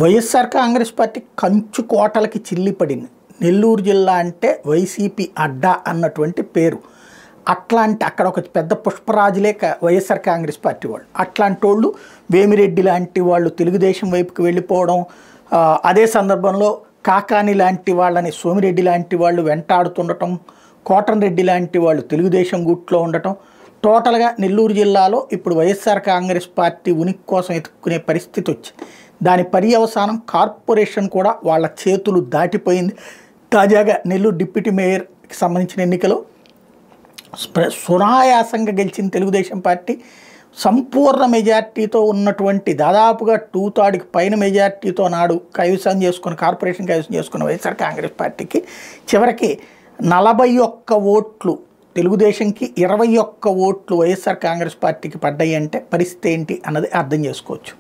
YSR Congress party కంచు కోటలకి చిల్లిపడింది. నెల్లూరు జిల్లా అంటే వైసీపీ అడ్డా అన్నటువంటి పేరు. అట్లాంటి అక్కడ ఒక పెద్ద పుష్పరాజులే వైఎస్ఆర్ కాంగ్రెస్ పార్టీ వాళ్ళు. అట్లాంటి వాళ్ళు వేమిరెడ్డి లాంటి వాళ్ళు తెలుగుదేశం వైపుకి వెళ్ళిపోవడం, అదే సందర్భంలో కాకాని లాంటి వాళ్ళని సోమిరెడ్డి లాంటి వాళ్ళు వెంటాడుతుండటం, కోటన్ రెడ్డి లాంటి వాళ్ళు తెలుగుదేశం గుట్లో ఉండటం, టోటల్గా నెల్లూరు జిల్లాలో ఇప్పుడు వైఎస్ఆర్ కాంగ్రెస్ పార్టీ ఉనికి కోసం ఎత్తుక్కునే పరిస్థితి వచ్చింది. దాని పర్యవసానం కార్పొరేషన్ కూడా వాళ్ళ చేతులు దాటిపోయింది. తాజాగా నెల్లూరు డిప్యూటీ మేయర్కి సంబంధించిన ఎన్నికలో సునాయాసంగా గెలిచిన తెలుగుదేశం పార్టీ సంపూర్ణ మెజార్టీతో ఉన్నటువంటి దాదాపుగా 2/3 పైన మెజార్టీతో నాడు కైవసం చేసుకుని కార్పొరేషన్ కైవసం చేసుకున్న వైఎస్ఆర్ కాంగ్రెస్ పార్టీకి చివరికి 41 ఓట్లు తెలుగుదేశంకి, 21 ఓట్లు వైఎస్ఆర్ కాంగ్రెస్ పార్టీకి పడ్డాయి అంటే పరిస్థితి ఏంటి అన్నది అర్థం చేసుకోవచ్చు.